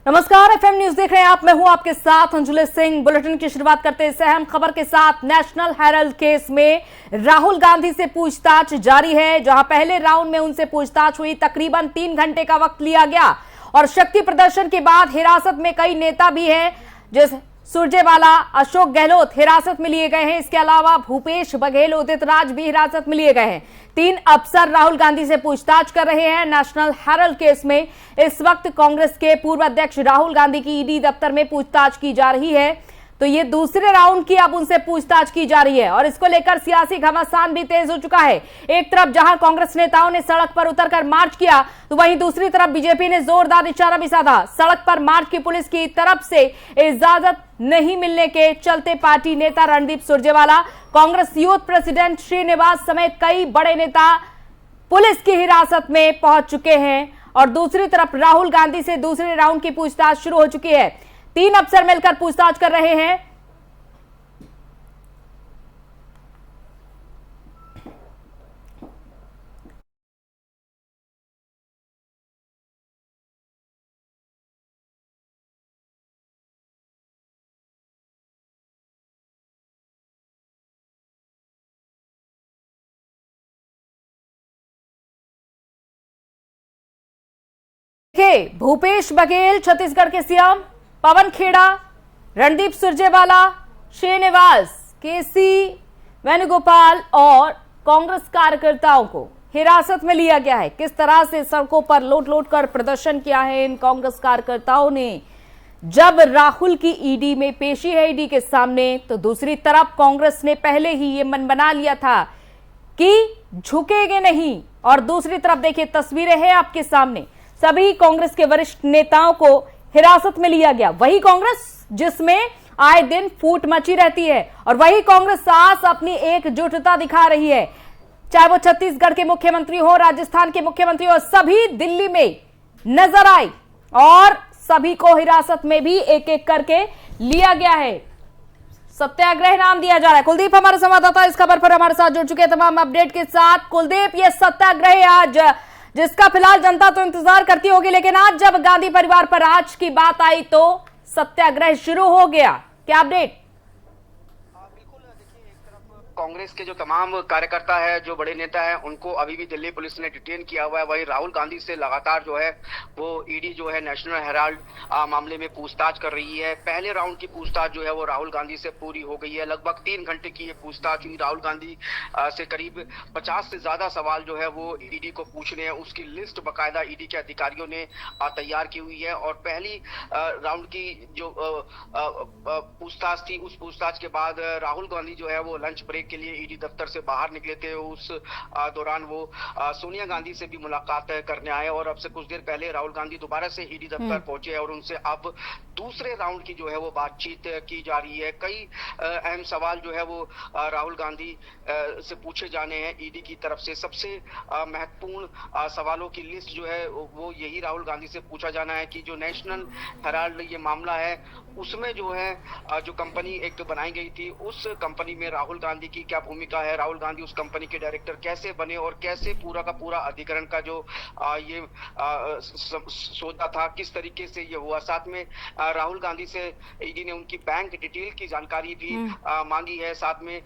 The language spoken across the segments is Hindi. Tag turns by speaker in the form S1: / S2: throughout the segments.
S1: नमस्कार, एफएम न्यूज देख रहे हैं आप। मैं हूं आपके साथ अंजुल सिंह। बुलेटिन की शुरुआत करते हैं इस अहम खबर के साथ। नेशनल हेराल्ड केस में राहुल गांधी से पूछताछ जारी है। जहां पहले राउंड में उनसे पूछताछ हुई, तकरीबन 3 घंटे का वक्त लिया गया और शक्ति प्रदर्शन के बाद हिरासत में कई नेता भी हैं, जैसे सुरजेवाला, अशोक गहलोत हिरासत में लिए गए हैं। इसके अलावा भूपेश बघेल, उदित राज भी हिरासत में लिए गए हैं। 3 अफसर राहुल गांधी से पूछताछ कर रहे हैं नेशनल हेराल्ड केस में। इस वक्त कांग्रेस के पूर्व अध्यक्ष राहुल गांधी की ईडी दफ्तर में पूछताछ की जा रही है। तो ये दूसरे राउंड की अब उनसे पूछताछ की जा रही है और इसको लेकर सियासी घमासान भी तेज हो चुका है। एक तरफ जहां कांग्रेस नेताओं ने सड़क पर उतरकर मार्च किया, तो वहीं दूसरी तरफ बीजेपी ने जोरदार निशाना भी साधा। सड़क पर मार्च की पुलिस की तरफ से इजाजत नहीं मिलने के चलते पार्टी नेता रणदीप सुरजेवाला, कांग्रेस यूथ प्रेसिडेंट श्रीनिवास समेत कई बड़े नेता पुलिस की हिरासत में पहुंच चुके हैं और दूसरी तरफ राहुल गांधी से दूसरे राउंड की पूछताछ शुरू हो चुकी है। 3 अफसर मिलकर पूछताछ कर रहे हैं। भूपेश बघेल, छत्तीसगढ़ के सीएम पवन खेड़ा, रणदीप सुरजेवाला, श्रीनिवास, केसी वेणुगोपाल और कांग्रेस कार्यकर्ताओं को हिरासत में लिया गया है। किस तरह से सड़कों पर लौट कर प्रदर्शन किया है इन कांग्रेस कार्यकर्ताओं ने। जब राहुल की ईडी में पेशी है ईडी के सामने, तो दूसरी तरफ कांग्रेस ने पहले ही ये मन बना लिया था कि झुकेंगे नहीं। और दूसरी तरफ देखिए, तस्वीरें हैं आपके सामने, सभी कांग्रेस के वरिष्ठ नेताओं को हिरासत में लिया गया। वही कांग्रेस जिसमें आए दिन फूट मची रहती है और वही कांग्रेस आज अपनी एकजुटता दिखा रही है। चाहे वो छत्तीसगढ़ के मुख्यमंत्री हो, राजस्थान के मुख्यमंत्री हो, सभी दिल्ली में नजर आए और सभी को हिरासत में भी एक एक करके लिया गया है। सत्याग्रह नाम दिया जा रहा है। कुलदीप हमारे संवाददाता इस खबर पर हमारे साथ जुड़ चुके हैं तमाम अपडेट के साथ। कुलदीप, ये सत्याग्रह आज जिसका फिलहाल जनता तो इंतजार करती होगी, लेकिन आज जब गांधी परिवार पर आज की बात आई तो सत्याग्रह शुरू हो गया, क्या अपडेट?
S2: कांग्रेस के जो तमाम कार्यकर्ता है, जो बड़े नेता हैं, उनको अभी भी दिल्ली पुलिस ने डिटेन किया हुआ है। वही राहुल गांधी से लगातार जो है वो ईडी जो है नेशनल हेराल्ड मामले में पूछताछ कर रही है। पहले राउंड की पूछताछ जो है वो राहुल गांधी से पूरी हो गई है। लगभग 3 घंटे की ये पूछताछ हुई। राहुल गांधी से करीब 50 से ज्यादा सवाल जो है वो ईडी को पूछने हैं। उसकी लिस्ट बाकायदा ईडी के अधिकारियों ने तैयार की हुई है और पहली राउंड की जो पूछताछ थी, उस पूछताछ के बाद राहुल गांधी जो है वो लंच ब्रेक के लिए ईडी दफ्तर से बाहर निकले थे। उस दौरान वो सोनिया गांधी से भी मुलाकात करने आए और अब से कुछ देर पहले राहुल गांधी दोबारा से ईडी दफ्तर पहुंचे और उनसे अब दूसरे राउंड की जो है वो बातचीत की जा रही है। कई अहम सवाल जो है वो राहुल गांधी से पूछे जाने हैं ईडी की तरफ से। सबसे महत्वपूर्ण सवालों की लिस्ट जो है वो यही राहुल गांधी से पूछा जाना है कि जो नेशनल हेराल्ड ये मामला है, उसमें जो है जो कंपनी एक बनाई गई थी, उस कंपनी में राहुल गांधी की क्या भूमिका है, राहुल गांधी उस कंपनी के डायरेक्टर कैसे बने और कैसे पूरा का पूरा अधिग्रहण का जो ये सोचा था, किस तरीके से ये हुआ। साथ में राहुल गांधी से ईडी ने उनकी बैंक डिटेल की जानकारी भी मांगी है। साथ में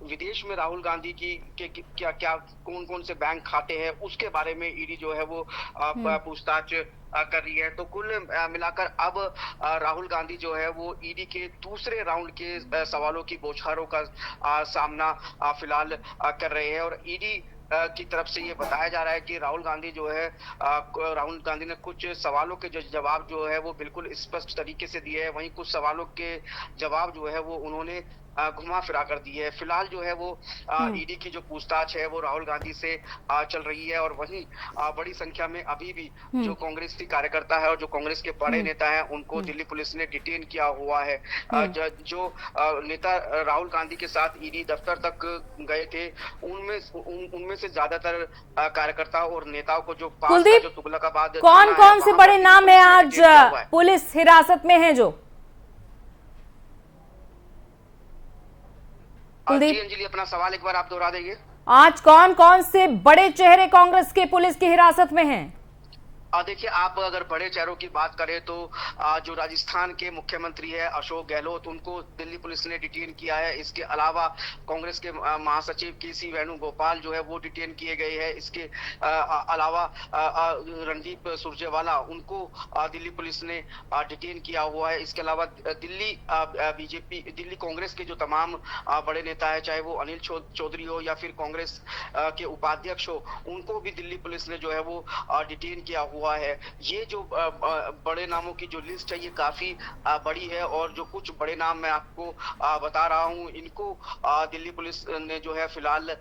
S2: विदेश में राहुल गांधी की क्या क्या कौन कौन से बैंक खाते हैं, उसके बारे में ईडी जो है वो पूछताछ कर रही है। तो कुल मिलाकर अब राहुल गांधी जो है वो ईडी के दूसरे राउंड के सवालों की बौछारों का सामना फिलहाल कर रहे हैं और ईडी की तरफ से ये बताया जा रहा है कि राहुल गांधी जो है राहुल गांधी ने कुछ सवालों के जो जवाब जो है वो बिल्कुल स्पष्ट तरीके से दिए हैं। वहीं कुछ सवालों के जवाब जो है वो उन्होंने घुमा फिरा कर दी है। फिलहाल जो है वो ईडी की जो पूछताछ है वो राहुल गांधी से चल रही है और वहीं बड़ी संख्या में अभी भी जो कांग्रेस की कार्यकर्ता है और जो कांग्रेस के बड़े नेता हैं, उनको दिल्ली पुलिस ने डिटेन किया हुआ है। जो नेता राहुल गांधी के साथ ईडी दफ्तर तक गए थे, उनमें से ज्यादातर कार्यकर्ता और नेताओं को जो पास जो तुगलकाबाद,
S1: कौन कौन से बड़े नाम है आज पुलिस हिरासत में है? जो
S2: अंजलि, अपना सवाल एक बार आप दोहरा देंगे?
S1: आज कौन कौन से बड़े चेहरे कांग्रेस के पुलिस की हिरासत में हैं?
S2: देखिए, आप अगर बड़े चेहरों की बात करें तो जो राजस्थान के मुख्यमंत्री है अशोक गहलोत, उनको दिल्ली पुलिस ने डिटेन किया है। इसके अलावा कांग्रेस के महासचिव केसी वेणुगोपाल जो है वो डिटेन किए गए हैं। इसके अलावा रणदीप सुरजेवाला, उनको दिल्ली पुलिस ने डिटेन किया हुआ है। इसके अलावा दिल्ली बीजेपी, दिल्ली कांग्रेस के जो तमाम बड़े नेता है, चाहे वो अनिल चौधरी हो या फिर कांग्रेस के उपाध्यक्ष हो, उनको भी दिल्ली पुलिस ने जो है वो डिटेन किया हुआ है। ये जो बड़े नामों की जो लिस्ट है ये काफी बड़ी है, और जो कुछ बड़े नाम मैं आपको बता रहा हूं, इनको दिल्ली पुलिस ने जो है फिलहाल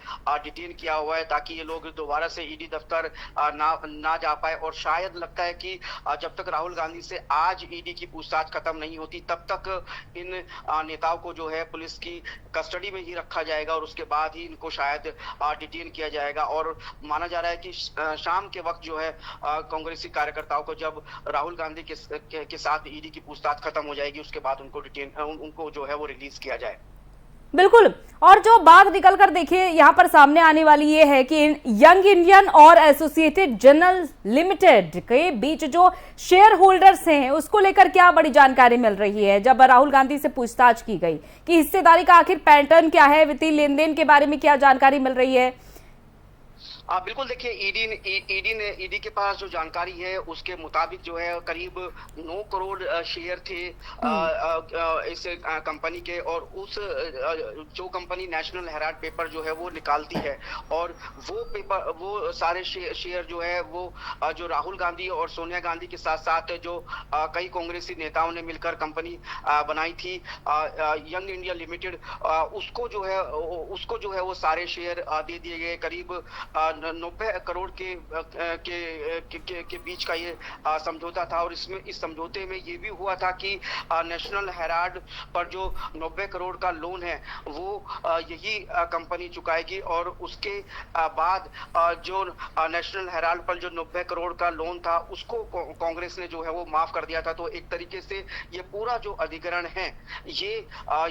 S2: डिटेन किया हुआ है, ताकि ये लोग दोबारा से ईडी दफ्तर ना जा पाए। और शायद लगता है कि जब तक राहुल गांधी से आज ईडी की पूछताछ खत्म नहीं होती, तब तक इन नेताओं को जो है पुलिस की कस्टडी में ही रखा जाएगा, और उसके बाद ही इनको शायद डिटेन किया जाएगा। और माना जा रहा है कि शाम के वक्त जो है कांग्रेसी कार्यकर्ताओं को, जब राहुल गांधी के साथ ईडी की पूछताछ खत्म हो जाएगी, उसके बाद उनको जो है वो रिलीज किया जाए।
S1: बिल्कुल। और जो बात निकल कर देखिए यहाँ पर सामने आने वाली ये है कि यंग इंडियन और एसोसिएटेड जर्नल लिमिटेड के बीच जो शेयर होल्डर्स हैं उसको लेकर क्या बड़ी जानकारी मिल रही है, जब राहुल गांधी से पूछताछ की गई कि हिस्सेदारी का आखिर पैटर्न क्या है, वित्तीय लेन-देन के बारे में क्या जानकारी मिल रही है?
S2: बिल्कुल, देखिए, ईडी के पास जो जानकारी है उसके मुताबिक जो है करीब 9 करोड़ शेयर थे इस कंपनी के, और उस जो कंपनी नेशनल हेराल्ड पेपर जो है वो निकालती है, और वो सारे शेयर जो है वो जो राहुल गांधी और सोनिया गांधी के साथ साथ जो कई कांग्रेसी नेताओं ने मिलकर कंपनी बनाई थी यंग इंडिया लिमिटेड, उसको जो है वो सारे शेयर दे दिए गए। करीब 90 करोड़ के बीच का ये समझौता था, और इस समझौते में ये भी हुआ था कि नेशनल हेराल्ड पर जो 90 करोड़ का लोन है वो यही कंपनी चुकाएगी, और उसके बाद जो नेशनल हेराल्ड पर जो 90 करोड़ का लोन था उसको कांग्रेस ने जो है वो माफ कर दिया था। तो एक तरीके से ये पूरा जो अधिग्रहण है ये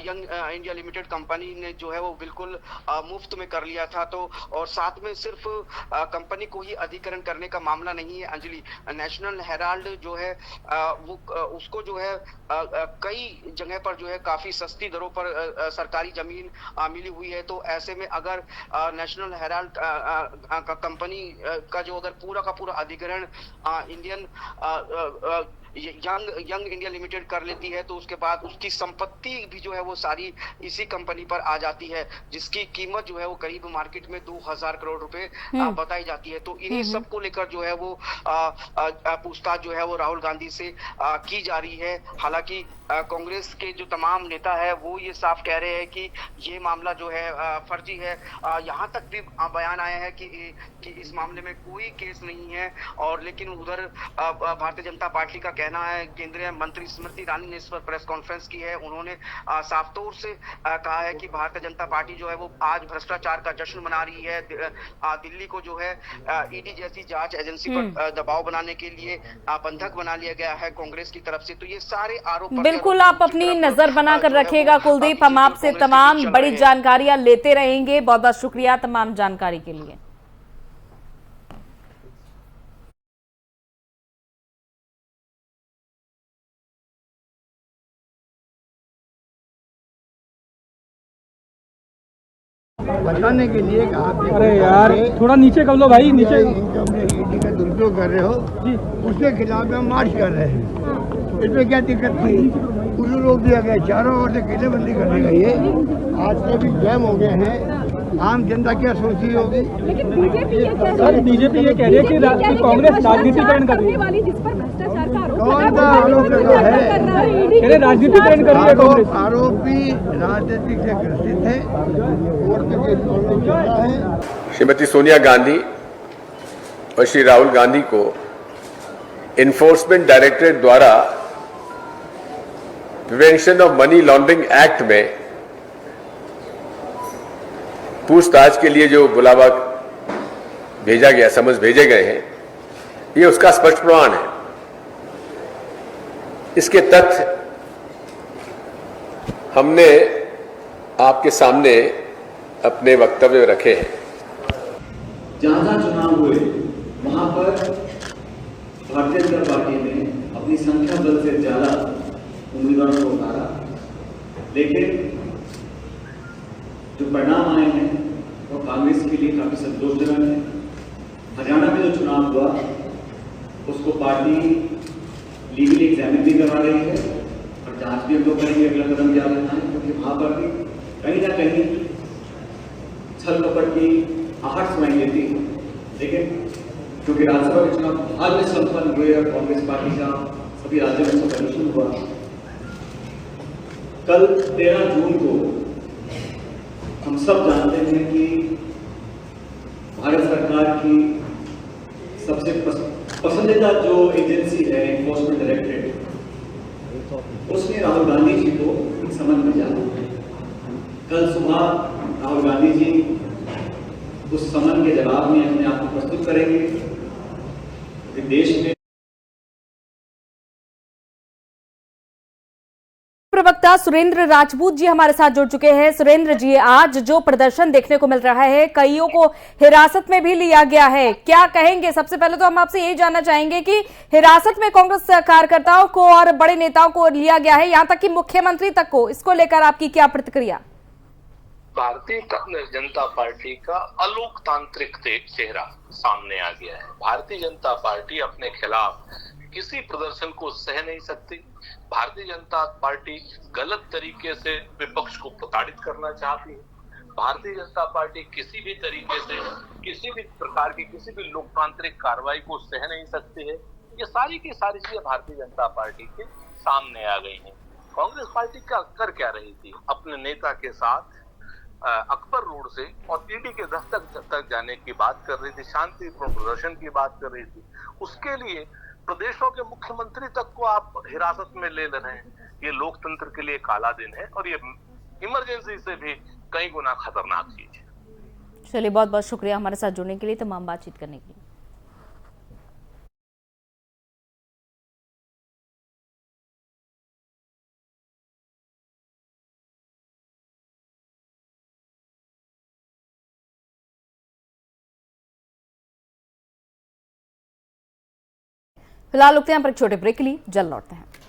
S2: यंग इंडिया लिमिटेड कंपनी ने जो है वो बिल्कुल मुफ्त में कर लिया था। तो और साथ में सिर्फ कंपनी को ही अधिग्रहण करने का मामला नहीं है अंजलि, नेशनल हेराल्ड जो है वो उसको जो है कई जगह पर जो है काफी सस्ती दरों पर सरकारी जमीन मिली हुई है। तो ऐसे में अगर नेशनल हेराल्ड कंपनी का जो अगर पूरा का पूरा अधिग्रहण इंडियन यंग इंडिया लिमिटेड कर लेती है, तो उसके बाद उसकी संपत्ति भी जो है वो सारी इसी कंपनी पर आ जाती है, जिसकी कीमत जो है वो करीब मार्केट में 2000 करोड़ रुपए बताई जाती है। तो इन्हीं सब को लेकर जो है वो पूछताछ जो है वो राहुल गांधी से की जा रही है। हालांकि कांग्रेस के जो तमाम नेता है वो ये साफ कह रहे हैं कि ये मामला जो है फर्जी है। यहाँ तक भी बयान आया है कि इस मामले में कोई केस नहीं है, और लेकिन उधर भारतीय जनता पार्टी का कहना है, केंद्रीय मंत्री स्मृति ईरानी ने इस पर प्रेस कॉन्फ्रेंस की है, उन्होंने साफ तौर से कहा है कि भारतीय जनता पार्टी जो है वो आज भ्रष्टाचार का जश्न मना रही है। दिल्ली को जो है ईडी जैसी जांच एजेंसी पर दबाव बनाने के लिए बंधक बना लिया गया है कांग्रेस की तरफ से। तो ये सारे आरोप
S1: बिल्कुल आप अपनी नजर बनाकर रखिएगा कुलदीप, हम आपसे तमाम बड़ी जानकारियां लेते रहेंगे। बहुत बहुत शुक्रिया तमाम जानकारी के लिए।
S3: बताने के लिए कि आप
S4: अरे यार थोड़ा नीचे कर लो भाई, नीचे
S3: ईडी का दुरुपयोग कर रहे हो जी, उसके खिलाफ हम मार्च कर रहे हैं। इसमें क्या दिक्कत थी? उल्लू रोक दिया गया, चारों ओर से किलेबंदी करने गई है। आज से भी जैम हो गए हैं, आम जनता क्या सोच रही होगी?
S4: लेकिन बीजेपी ये कह रही है कि कांग्रेस राजनीतिकरण कर रही है।
S3: कौन सा आरोप लगा है?
S4: राजनीतिकरण कर रही है कांग्रेस।
S3: आरोपी राजनीतिक से ग्रसित है।
S5: श्रीमती सोनिया गांधी और श्री राहुल गांधी को एनफोर्समेंट डायरेक्टरेट द्वारा prevention of money laundering act में पूछताछ के लिए जो बुलावा भेजा गया, समझ भेजे गए हैं, ये उसका स्पष्ट प्रमाण है। इसके तथ्य हमने आपके सामने अपने वक्तव्य रखे हैं।
S6: जहां जहां चुनाव हुए वहां पर भारतीय जनता पार्टी ने अपनी संख्या बल से ज्यादा उम्मीदवारों को उतारा, लेकिन जो परिणाम आए हैं वो कांग्रेस के लिए काफी संतोषजनक है। हरियाणा में जो चुनाव हुआ उसको पार्टी लीगली एग्जामिन भी करवा रही है और जांच भी हम लोग करेंगे अगला कदम क्या लेना है, क्योंकि वहां पर भी कहीं ना कहीं छल कपट की आहट सुनाई देती है। लेकिन क्योंकि राज्यसभा के चुनाव हाल में संपन्न हुए और कांग्रेस पार्टी का सभी राज्यों में सफल हुआ, कल 13 जून को हम सब जानते हैं कि भारत सरकार की सबसे पसंदीदा जो एजेंसी है एनफोर्समेंट डायरेक्टरेट, उसने राहुल गांधी जी को एक समन भेजा। कल सुबह राहुल गांधी जी उस समन के जवाब में अपने आप को प्रस्तुत करेंगे। देश में
S1: प्रवक्ता सुरेंद्र राजपूत जी हमारे साथ जुड़ चुके हैं। सुरेंद्र जी, आज जो प्रदर्शन देखने को मिल रहा है, कईयों को हिरासत में भी लिया गया है, क्या कहेंगे? सबसे पहले तो हम आपसे यही जानना चाहेंगे कि हिरासत में कांग्रेस कार्यकर्ताओं को और बड़े नेताओं को लिया गया है, यहां तक कि मुख्यमंत्री तक को, इसको लेकर आपकी क्या प्रतिक्रिया?
S7: भारतीय जनता पार्टी का अलोकतांत्रिक चेहरा सामने आ गया है। भारतीय जनता पार्टी अपने खिलाफ किसी प्रदर्शन को सह नहीं सकती। भारतीय जनता पार्टी गलत तरीके से विपक्ष को प्रताड़ित करना चाहती है। भारतीय जनता पार्टी किसी भी तरीके से किसी भी प्रकार की किसी भी लोकतांत्रिक कार्रवाई को सह नहीं सकती है। ये सारी की सारी चीजें भारतीय जनता पार्टी के सामने आ गई हैं। कांग्रेस पार्टी कर क्या रही थी? अपने नेता के साथ अकबर रोड से और ईडी के दफ्तर तक जाने की बात कर रही थी, शांतिपूर्ण प्रदर्शन की बात कर रही थी। उसके लिए प्रदेशों के मुख्यमंत्री तक को आप हिरासत में ले रहे हैं। ये लोकतंत्र के लिए काला दिन है और ये इमरजेंसी से भी कई गुना खतरनाक चीज है।
S1: चलिए, बहुत बहुत शुक्रिया हमारे साथ जुड़ने के लिए, तमाम बातचीत करने के लिए। फिलहाल रुकते हैं पर एक छोटे ब्रेक के लिए, जल्द लौटते हैं।